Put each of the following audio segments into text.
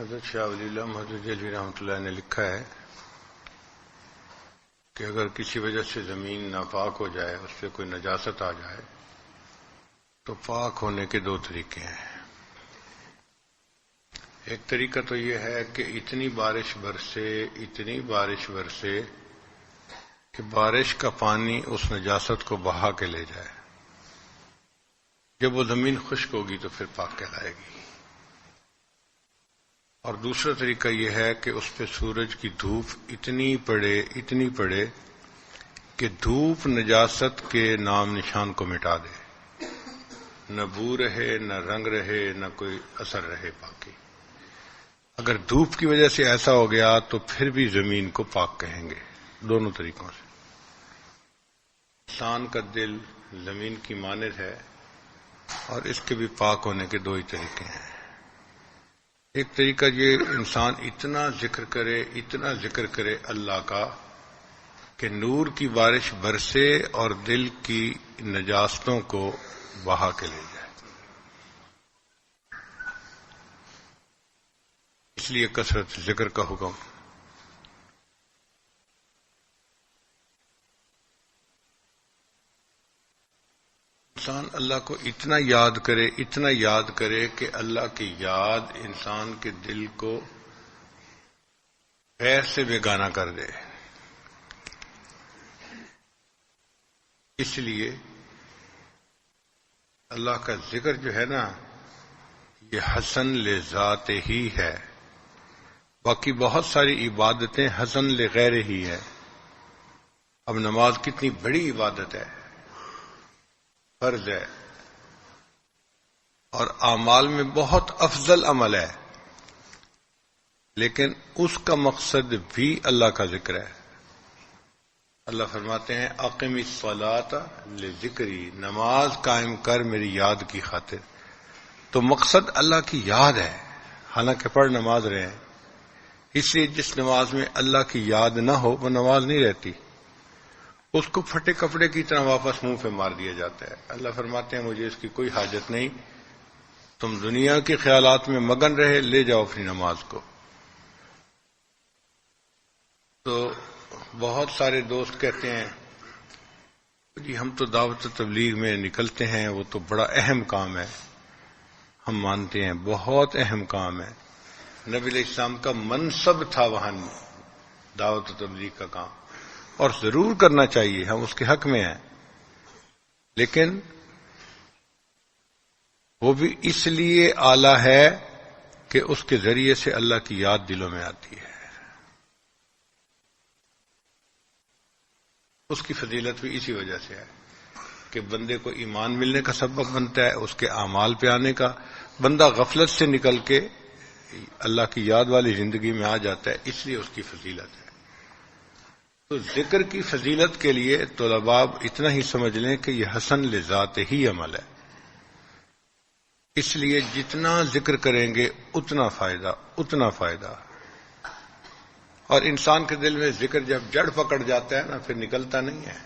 حضرت شاہ ولی اللہ محدود دہلوی رحمۃ اللہ نے لکھا ہے کہ اگر کسی وجہ سے زمین ناپاک ہو جائے، اس سے کوئی نجاست آ جائے، تو پاک ہونے کے دو طریقے ہیں۔ ایک طریقہ تو یہ ہے کہ اتنی بارش برسے کہ بارش کا پانی اس نجاست کو بہا کے لے جائے۔ جب وہ زمین خشک ہوگی تو پھر پاک کہلائے گی۔ اور دوسرا طریقہ یہ ہے کہ اس پہ سورج کی دھوپ اتنی پڑے کہ دھوپ نجاست کے نام نشان کو مٹا دے، نہ بو رہے، نہ رنگ رہے، نہ کوئی اثر رہے باقی۔ اگر دھوپ کی وجہ سے ایسا ہو گیا تو پھر بھی زمین کو پاک کہیں گے، دونوں طریقوں سے۔ انسان کا دل زمین کی مانند ہے اور اس کے بھی پاک ہونے کے دو ہی طریقے ہیں۔ ایک طریقہ یہ انسان اتنا ذکر کرے اللہ کا کہ نور کی بارش برسے اور دل کی نجاستوں کو بہا کے لے جائے۔ اس لیے کثرت ذکر کا حکم۔ انسان اللہ کو اتنا یاد کرے کہ اللہ کی یاد انسان کے دل کو غیر سے بیگانہ کر دے۔ اس لیے اللہ کا ذکر جو ہے نا، یہ حسن لذات ہی ہے۔ باقی بہت ساری عبادتیں حسن لغیر ہی ہے۔ اب نماز کتنی بڑی عبادت ہے، فرض ہے، اور اعمال میں بہت افضل عمل ہے، لیکن اس کا مقصد بھی اللہ کا ذکر ہے۔ اللہ فرماتے ہیں اقم الصلاۃ لذکری، نماز قائم کر میری یاد کی خاطر۔ تو مقصد اللہ کی یاد ہے، حالانکہ پڑھ نماز رہے ہیں۔ اس لیے جس نماز میں اللہ کی یاد نہ ہو وہ نماز نہیں رہتی، اس کو پھٹے کپڑے کی طرح واپس منہ پہ مار دیا جاتا ہے۔ اللہ فرماتے ہیں مجھے اس کی کوئی حاجت نہیں، تم دنیا کے خیالات میں مگن رہے، لے جاؤ اپنی نماز کو۔ تو بہت سارے دوست کہتے ہیں جی ہم تو دعوت و تبلیغ میں نکلتے ہیں، وہ تو بڑا اہم کام ہے۔ ہم مانتے ہیں بہت اہم کام ہے، نبی علیہ السلام کا منصب تھا وہاں دعوت و تبلیغ کا کام، اور ضرور کرنا چاہیے، ہم اس کے حق میں ہیں، لیکن وہ بھی اس لیے اعلیٰ ہے کہ اس کے ذریعے سے اللہ کی یاد دلوں میں آتی ہے۔ اس کی فضیلت بھی اسی وجہ سے ہے کہ بندے کو ایمان ملنے کا سبب بنتا ہے، اس کے اعمال پہ آنے کا۔ بندہ غفلت سے نکل کے اللہ کی یاد والی زندگی میں آ جاتا ہے، اس لیے اس کی فضیلت ہے۔ تو ذکر کی فضیلت کے لیے طلباء اتنا ہی سمجھ لیں کہ یہ حسن لذات ہی عمل ہے۔ اس لیے جتنا ذکر کریں گے اتنا فائدہ۔ اور انسان کے دل میں ذکر جب جڑ پکڑ جاتا ہے نا، پھر نکلتا نہیں ہے۔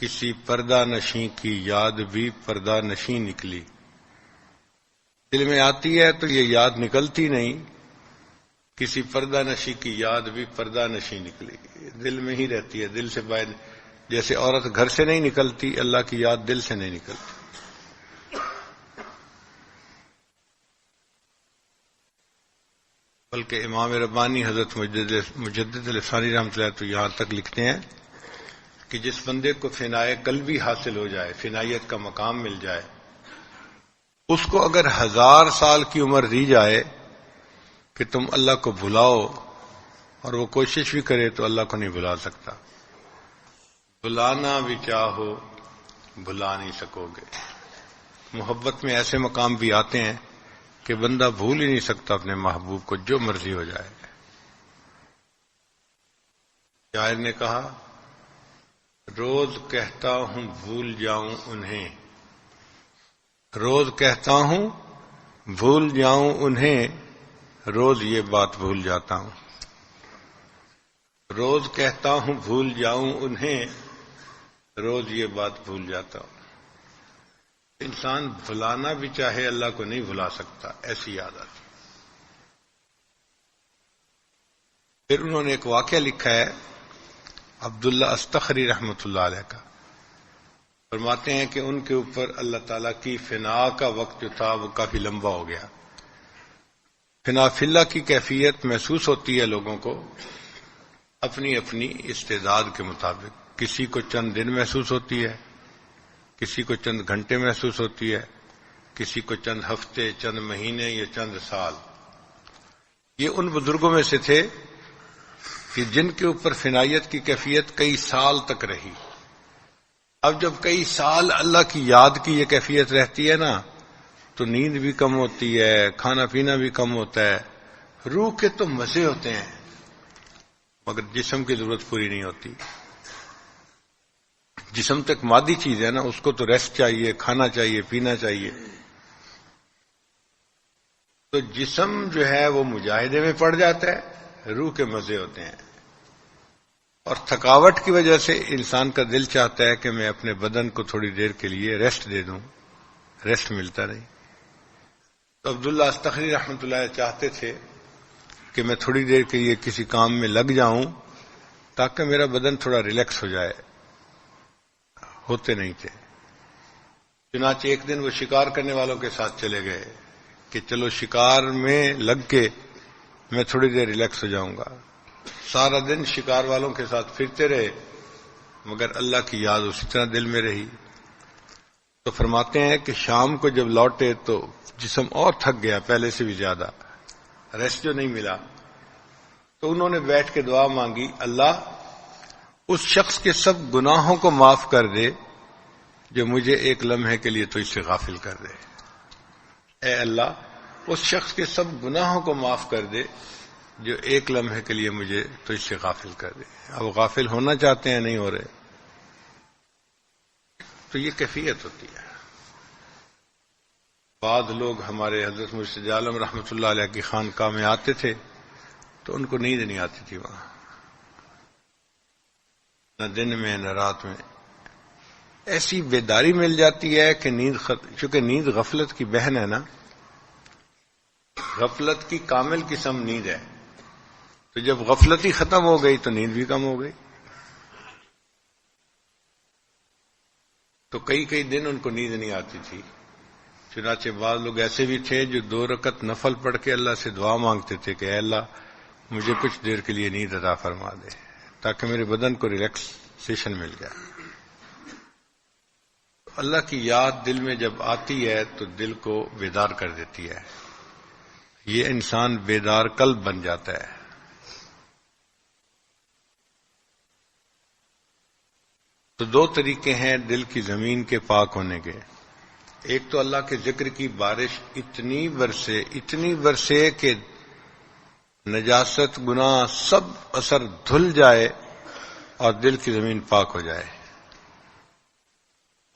کسی پردہ نشیں کی یاد بھی پردہ نشیں نکلی، دل میں آتی ہے تو یہ یاد نکلتی نہیں۔ کسی پردہ نشیں کی یاد بھی پردہ نشیں نکلی، دل میں ہی رہتی ہے، دل سے باہر۔ جیسے عورت گھر سے نہیں نکلتی، اللہ کی یاد دل سے نہیں نکلتی۔ بلکہ امام ربانی حضرت مجدد الثانی رحمۃ اللہ تو یہاں تک لکھتے ہیں کہ جس بندے کو فنائے قلبی حاصل ہو جائے، فنائیت کا مقام مل جائے، اس کو اگر 1000 سال کی عمر دی جائے کہ تم اللہ کو بھلاؤ، اور وہ کوشش بھی کرے تو اللہ کو نہیں بھلا سکتا۔ بلانا بھی چاہو بھلا نہیں سکو گے۔ محبت میں ایسے مقام بھی آتے ہیں کہ بندہ بھول ہی نہیں سکتا اپنے محبوب کو، جو مرضی ہو جائے۔ شاعر نے کہا روز کہتا ہوں بھول جاؤں انہیں، روز کہتا ہوں بھول جاؤں انہیں، روز یہ بات بھول جاتا ہوں۔ روز کہتا ہوں بھول جاؤں انہیں، روز یہ بات بھول جاتا ہوں۔ انسان بھلانا بھی چاہے اللہ کو نہیں بھلا سکتا، ایسی یاد آتی۔ پھر انہوں نے ایک واقعہ لکھا ہے عبداللہ استخری رحمۃ اللہ علیہ کا، فرماتے ہیں کہ ان کے اوپر اللہ تعالیٰ کی فنا کا وقت جو تھا وہ کافی لمبا ہو گیا۔ فنا فی اللہ کی کیفیت محسوس ہوتی ہے لوگوں کو اپنی اپنی استعداد کے مطابق، کسی کو چند دن محسوس ہوتی ہے، کسی کو چند گھنٹے محسوس ہوتی ہے، کسی کو چند ہفتے، چند مہینے یا چند سال۔ یہ ان بزرگوں میں سے تھے کہ جن کے اوپر فنائیت کی کیفیت کئی سال تک رہی۔ اب جب کئی سال اللہ کی یاد کی یہ کیفیت رہتی ہے نا، تو نیند بھی کم ہوتی ہے، کھانا پینا بھی کم ہوتا ہے، روح کے تو مزے ہوتے ہیں مگر جسم کی ضرورت پوری نہیں ہوتی۔ جسم تک مادی چیز ہے نا، اس کو تو ریسٹ چاہیے، کھانا چاہیے، پینا چاہیے۔ تو جسم جو ہے وہ مجاہدے میں پڑ جاتا ہے، روح کے مزے ہوتے ہیں، اور تھکاوٹ کی وجہ سے انسان کا دل چاہتا ہے کہ میں اپنے بدن کو تھوڑی دیر کے لیے ریسٹ دے دوں، ریسٹ ملتا نہیں۔ تو عبداللہ استخری رحمۃ اللہ علیہ چاہتے تھے کہ میں تھوڑی دیر کے لیے کسی کام میں لگ جاؤں تاکہ میرا بدن تھوڑا ریلیکس ہو جائے، ہوتے نہیں تھے۔ چنانچہ ایک دن وہ شکار کرنے والوں کے ساتھ چلے گئے کہ چلو شکار میں لگ کے میں تھوڑی دیر ریلیکس ہو جاؤں گا۔ سارا دن شکار والوں کے ساتھ پھرتے رہے مگر اللہ کی یاد اسی طرح دل میں رہی۔ تو فرماتے ہیں کہ شام کو جب لوٹے تو جسم اور تھک گیا پہلے سے بھی زیادہ، ریسٹ جو نہیں ملا۔ تو انہوں نے بیٹھ کے دعا مانگی، اللہ اس شخص کے سب گناہوں کو معاف کر دے جو مجھے ایک لمحے کے لیے تو اس سے غافل کر دے۔ اے اللہ اس شخص کے سب گناہوں کو معاف کر دے جو ایک لمحے کے لیے مجھے تو اس سے غافل کر دے۔ اب غافل ہونا چاہتے ہیں، نہیں ہو رہے۔ تو یہ کیفیت ہوتی ہے۔ بعض لوگ ہمارے حضرت مرشد عالم رحمۃ اللہ علیہ کی خانقاہ میں آتے تھے تو ان کو نیند نہیں آتی تھی وہاں، نہ دن میں نہ رات میں۔ ایسی بیداری مل جاتی ہے کہ چونکہ نیند غفلت کی بہن ہے نا، غفلت کی کامل قسم نیند ہے، تو جب غفلت ہی ختم ہو گئی تو نیند بھی کم ہو گئی۔ تو کئی دن ان کو نیند نہیں آتی تھی۔ چنانچہ بعض لوگ ایسے بھی تھے جو 2 رکعت نفل پڑھ کے اللہ سے دعا مانگتے تھے کہ اے اللہ مجھے کچھ دیر کے لیے نیند عطا فرما دے تاکہ میرے بدن کو ریلیکسیشن مل جائے۔ اللہ کی یاد دل میں جب آتی ہے تو دل کو بیدار کر دیتی ہے، یہ انسان بیدار قلب بن جاتا ہے۔ تو 2 طریقے ہیں دل کی زمین کے پاک ہونے کے۔ ایک تو اللہ کے ذکر کی بارش اتنی برسے کہ نجاست گناہ سب اثر دھل جائے اور دل کی زمین پاک ہو جائے۔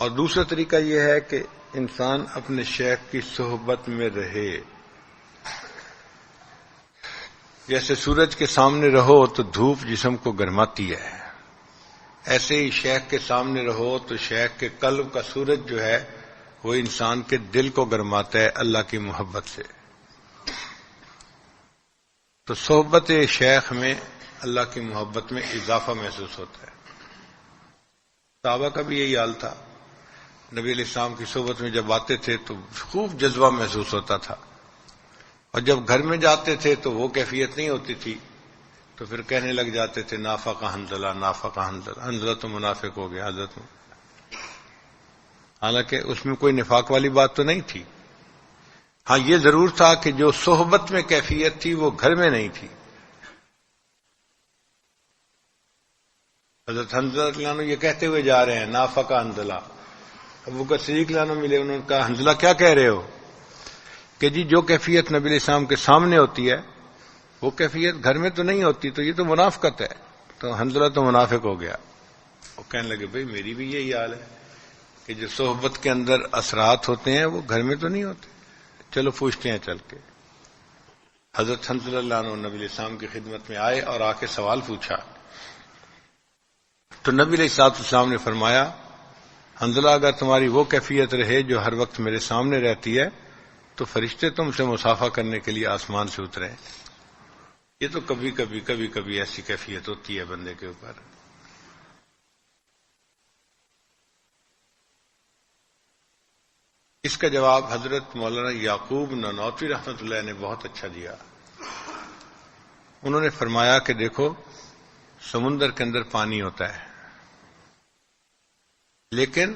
اور دوسرا طریقہ یہ ہے کہ انسان اپنے شیخ کی صحبت میں رہے۔ جیسے سورج کے سامنے رہو تو دھوپ جسم کو گرماتی ہے، ایسے ہی شیخ کے سامنے رہو تو شیخ کے قلب کا سورج جو ہے وہ انسان کے دل کو گرماتا ہے اللہ کی محبت سے۔ تو صحبت شیخ میں اللہ کی محبت میں اضافہ محسوس ہوتا ہے۔ صحابہ کا بھی یہی حال تھا، نبی علیہ السلام کی صحبت میں جب آتے تھے تو خوب جذبہ محسوس ہوتا تھا، اور جب گھر میں جاتے تھے تو وہ کیفیت نہیں ہوتی تھی، تو پھر کہنے لگ جاتے تھے نافق حنظلہ، نافق حنظلہ، حنظلہ تو منافق ہو گیا حضرت میں۔ حالانکہ اس میں کوئی نفاق والی بات تو نہیں تھی، ہاں یہ ضرور تھا کہ جو صحبت میں کیفیت تھی وہ گھر میں نہیں تھی۔ حضرت حنظلہ رضی اللہ عنہ یہ کہتے ہوئے جا رہے ہیں نافق حنظلہ، ابو بکر صدیق رضی اللہ عنہ ملے، انہوں نے کہا حنظلہ کیا کہہ رہے ہو؟ کہ جی جو کیفیت نبی علیہ السلام کے سامنے ہوتی ہے وہ کیفیت گھر میں تو نہیں ہوتی، تو یہ تو منافقت ہے، تو حنظلہ تو منافق ہو گیا۔ وہ کہنے لگے بھئی میری بھی یہی حال ہے کہ جو صحبت کے اندر اثرات ہوتے ہیں وہ گھر میں تو نہیں ہوتے، چلو پوچھتے ہیں چل کے۔ حضرت حنظلہ اللہ عنہ نبی علیہ السلام کی خدمت میں آئے اور آ کے سوال پوچھا، تو نبی علیہ السلام نے فرمایا حنظلہ اگر تمہاری وہ کیفیت رہے جو ہر وقت میرے سامنے رہتی ہے تو فرشتے تم سے مصافحہ کرنے کے لیے آسمان سے اترے. یہ تو کبھی کبھی ایسی کیفیت ہوتی ہے بندے کے اوپر. اس کا جواب حضرت مولانا یعقوب نانوتوی رحمۃ اللہ نے بہت اچھا دیا. انہوں نے فرمایا کہ دیکھو سمندر کے اندر پانی ہوتا ہے، لیکن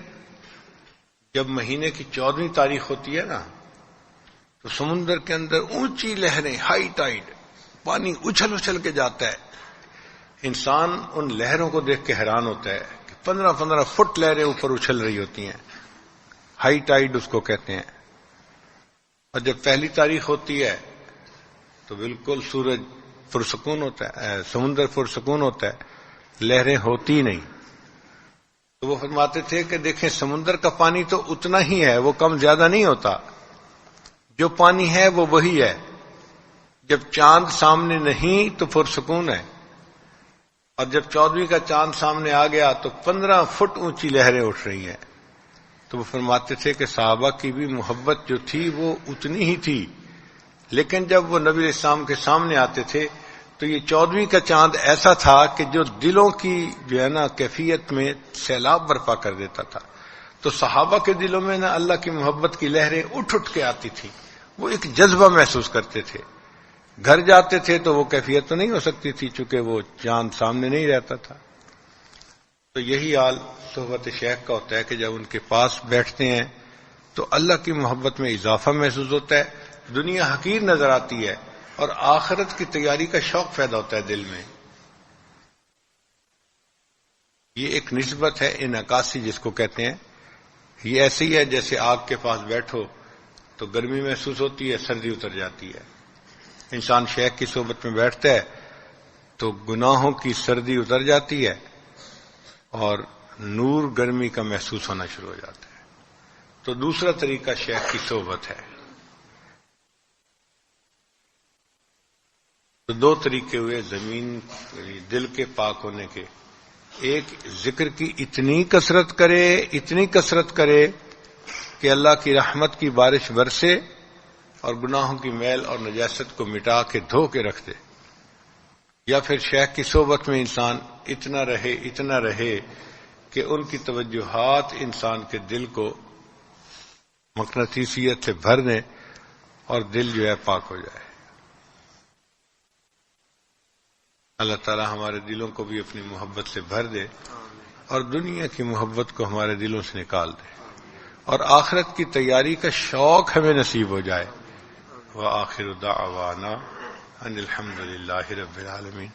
جب مہینے کی 14ویں تاریخ ہوتی ہے نا تو سمندر کے اندر اونچی لہریں، ہائی ٹائیڈ، پانی اچھل اچھل کے جاتا ہے. انسان ان لہروں کو دیکھ کے حیران ہوتا ہے کہ 15 فٹ لہریں اوپر اچھل رہی ہوتی ہیں. ہائی ٹائیڈ اس کو کہتے ہیں. اور جب پہلی تاریخ ہوتی ہے تو بالکل سورج پرسکون ہوتا ہے، سمندر پرسکون ہوتا ہے، لہریں ہوتی نہیں. تو وہ فرماتے تھے کہ دیکھیں سمندر کا پانی تو اتنا ہی ہے، وہ کم زیادہ نہیں ہوتا. جو پانی ہے وہ وہی ہے. جب چاند سامنے نہیں تو پرسکون ہے، اور جب 14ویں کا چاند سامنے آ گیا تو 15 فٹ اونچی لہریں اٹھ رہی ہیں. تو وہ فرماتے تھے کہ صحابہ کی بھی محبت جو تھی وہ اتنی ہی تھی، لیکن جب وہ نبی اسلام کے سامنے آتے تھے تو یہ 14ویں کا چاند ایسا تھا کہ جو دلوں کی جو ہے نا کیفیت میں سیلاب برپا کر دیتا تھا. تو صحابہ کے دلوں میں نا اللہ کی محبت کی لہریں اٹھ کے آتی تھی. وہ ایک جذبہ محسوس کرتے تھے. گھر جاتے تھے تو وہ کیفیت تو نہیں ہو سکتی تھی چونکہ وہ چاند سامنے نہیں رہتا تھا. تو یہی حال صحبت شیخ کا ہوتا ہے کہ جب ان کے پاس بیٹھتے ہیں تو اللہ کی محبت میں اضافہ محسوس ہوتا ہے. دنیا حقیر نظر آتی ہے اور آخرت کی تیاری کا شوق پیدا ہوتا ہے دل میں. یہ ایک نسبت ہے انعکاسی جس کو کہتے ہیں. یہ ایسے ہی ہے جیسے آگ کے پاس بیٹھو تو گرمی محسوس ہوتی ہے، سردی اتر جاتی ہے. انسان شیخ کی صحبت میں بیٹھتا ہے تو گناہوں کی سردی اتر جاتی ہے اور نور گرمی کا محسوس ہونا شروع ہو جاتا ہے. تو دوسرا طریقہ شیخ کی صحبت ہے. تو دو طریقے ہوئے زمین دل کے پاک ہونے کے. ایک ذکر کی اتنی کثرت کرے کہ اللہ کی رحمت کی بارش برسے اور گناہوں کی میل اور نجاست کو مٹا کے دھو کے رکھ دے. یا پھر شیخ کی صحبت میں انسان اتنا رہے کہ ان کی توجہات انسان کے دل کو مقناطیسیت سے بھر دیں اور دل جو ہے پاک ہو جائے. اللہ تعالی ہمارے دلوں کو بھی اپنی محبت سے بھر دے اور دنیا کی محبت کو ہمارے دلوں سے نکال دے اور آخرت کی تیاری کا شوق ہمیں نصیب ہو جائے. وآخر دعوانا ان الحمد للہ رب العالمین.